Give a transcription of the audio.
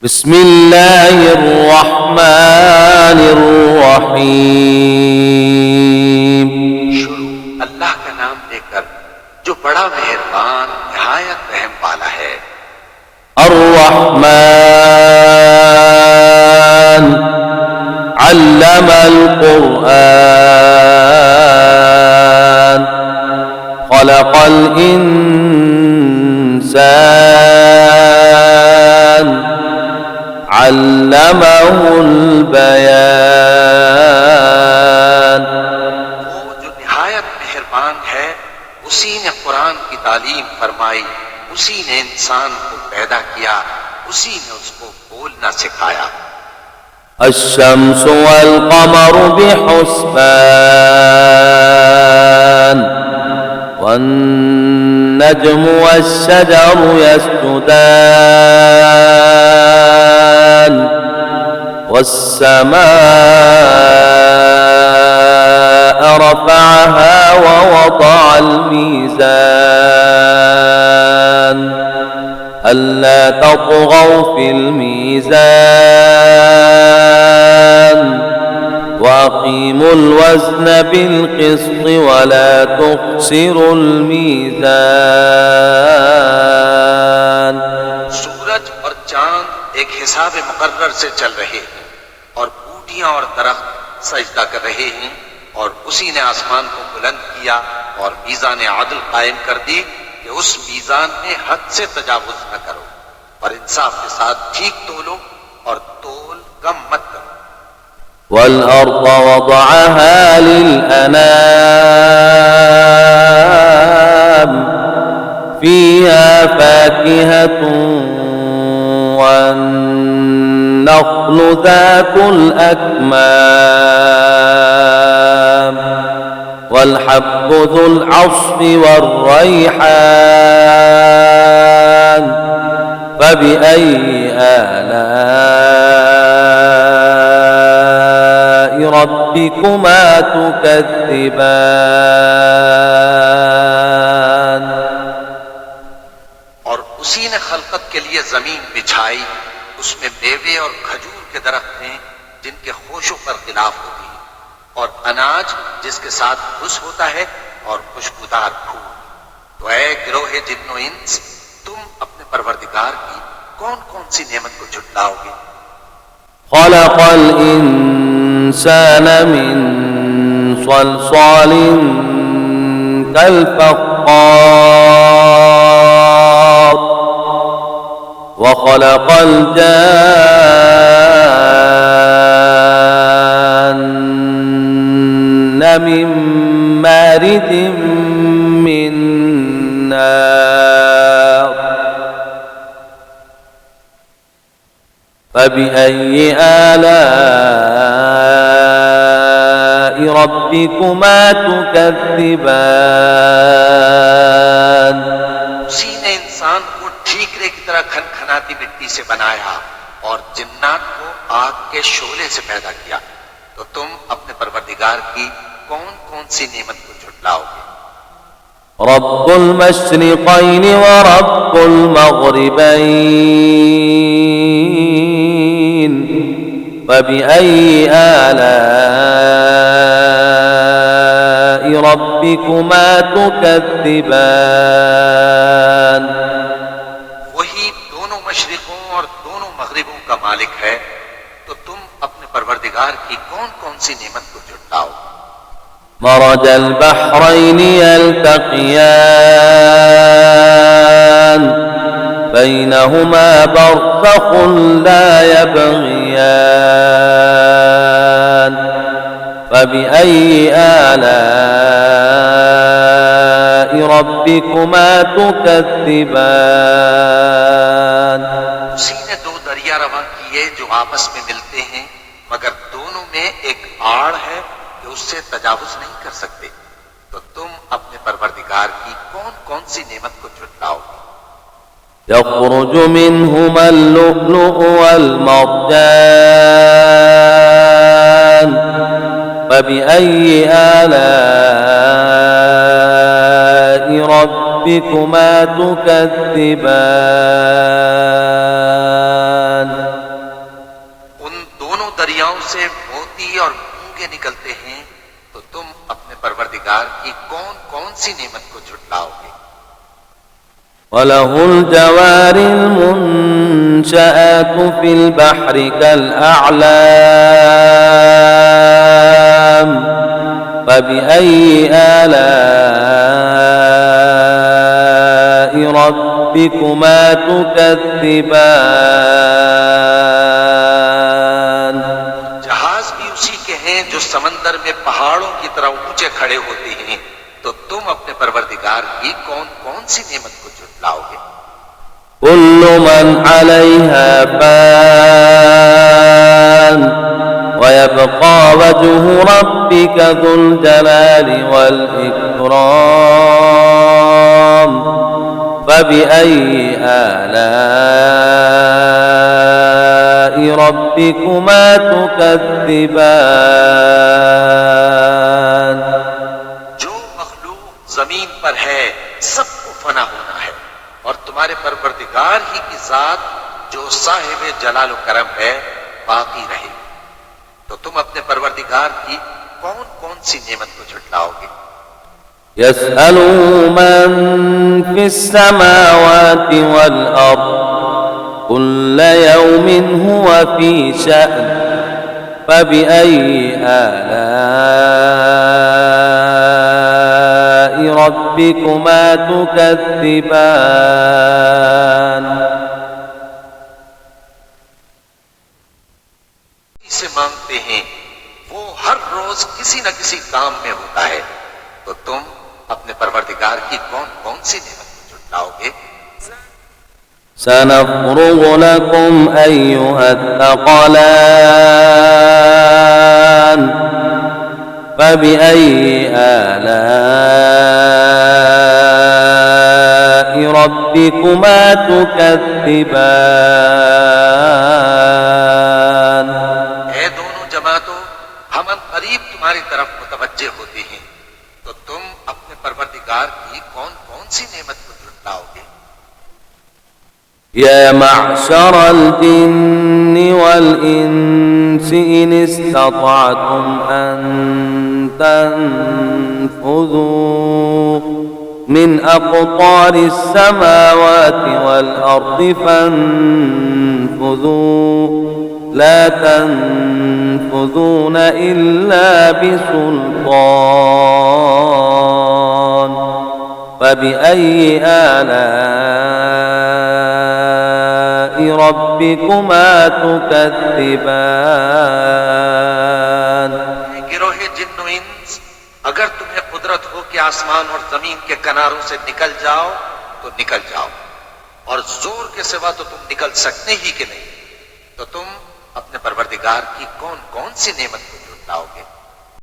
बिस्मिल्लाहिर्रहमानिर्रहीम। शुरू अल्लाह का नाम लेकर जो बड़ा मेहरबान निहायत रहम वाला है। अर्रहमान अल्लमल कुरआन खलक़ल इंसान अल्लमहुल बयान। वो जो निहायत मेहरबान है, उसी ने कुरान की तालीम फरमाई, उसी ने इंसान को पैदा किया, उसी ने उसको बोलना सिखाया। अश्शम्सु वल क़मरु बिहुस्बान वन्नज्मु वश्शजरु यस्जुदान वस्समाअ रफ़अहा ववضअल मीज़ान अल्ला तत्गौ फिल मीज़ान वअक़ीमुल वज़्न बिल क़िस्ति वला तुख़्सिरुल मीज़ान। सूरज और चांद एक हिसाब मुकर्रर से चल रहे हैं और बूटियां और दरख्त सजदा कर रहे हैं, और उसी ने आसमान को बुलंद किया और मीज़ान आदल कायम कर दी कि उस मीज़ान में हद से तजावुज न करो और इंसाफ के साथ ठीक तोलो और तोल कम मत करो। वल अर्द वदअहा लिल अनाम फ़ीहा फ़ाकिहतुन वन नख़्लु ज़ातुल अकमाम वल हब्बु ज़ुल अस्फ़ि वर्रैहान फ़बिअय्यि आलाइ रब्बिकुमा तुकज़्ज़िबान। और उसी ने खलकत के लिए जमीन बिछाई, उसमें मेवे और खजूर के दरख्त हैं जिनके खोशों पर खिलाफ होती है, और अनाज जिसके साथ खुश होता है और खुशबूदार फूल। तो ऐ गिरोहे जिन्नो इंस, तुम अपने परवरदिगार की कौन कौन सी नेमत को झुटलाओगे। खलक़ल इंसान मिन सलसालिन कल फ़ख़्ख़ार व खलक़ल जान्न मिन मारिजिम मिन नार फ़बिअय्यि आलाइ रब्बिकुमा तुकज़्ज़िबान। उसी ने इंसान को ठीकरे की तरह खनखनाती मिट्टी से बनाया और जिन्नात को आग के शोले से पैदा किया। तो तुम अपने परवरदिगार की कौन कौन सी नेमत को झुटलाओगे। रब्बुल मशरिक़ैनि व रब्बुल मग़रिबैन फ़बिअय्यि आलाइ रब्बिकुमा तुकज़्ज़िबान। वही दोनों मशरिकों और दोनों मगरिबों का मालिक है, तो तुम अपने परवरदिगार की कौन कौन सी नेमत को झुटलाओगे। मरजल बहरैनि यल्तक़ियान बैनहुमा बरज़ख़ुन ला यबग़ियान फ़बिअय्यि आलाइ रब्बिकुमा तुकज़्ज़िबान। उसी ने दो दरिया रवां किए जो आपस में मिलते हैं, मगर दोनों में एक आड़ है कि उससे तजावुज नहीं कर सकते। तो तुम अपने परवरदिगार की कौन कौन सी नेमत को झुटलाओगे। यख़रुजु मिनहुमल लुअ्लुअु वल मरजान फ़बिअय्यि आलाइ ربكما تكذبان उन दोनों दरियाओं से मोती और मूंगे निकलते हैं, तो तुम अपने परवरदिगार की कौन कौन सी नेमत को झुटलाओगे। وله الجوار المنشآت في البحر كالأعلام فبأي آلاء ربكما تكذبان जहाज भी उसी के हैं जो समंदर में पहाड़ों की तरह ऊंचे खड़े होते हैं, तो तुम अपने परवरदिगार की कौन कौन सी नेमत को झुटलाओगे। كل من عليها فان ويبقى وجه ربك ذو الجلال والإكرام فبأي آلاء ربكما تكذبان जो मखलूक जमीन पर है सबको फना होना है, और तुम्हारे परवरदिगार ही की जात जो साहिब जलाल करम है बाकी रहे, तो तुम अपने परवरदिगार की कौन कौन सी नेमत को झुटलाओगे। يسأله من في السماوات والأرض كل يوم هو في شأن فبأي آلاء ربكما تكذبان से मांगते हैं, वो हर रोज किसी न किसी काम में होता है, तो तुम अपने परवरदिगार की कौन कौन सी नेमत को झुटलाओगे। سنفرغ لكم أيها الثقلان فبأي آلاء ربكما تكذبان ऐ दोनों जमातों, हम करीब तुम्हारी तरफ मुतवज्जे होते हैं, तो तुम अपने परवरदिगार की कौन कौन सी नेमत को झुटलाओगे। يا معشر الجن والإنس إن استطعتم أن تنفذوا من أقطار السماوات والأرض فانفذوا لا تنفذون إلا بسلطان فبأي آلاء ربكما تكذبان गिरोहे जिन्नो इंस, अगर तुम्हें कुदरत हो कि आसमान और जमीन के किनारों से निकल जाओ तो निकल जाओ, और जोर के सिवा तो तुम निकल सकते ही कि नहीं, तो तुम अपने परवरदिगार की कौन कौन सी नेमत को झुटलाओगे।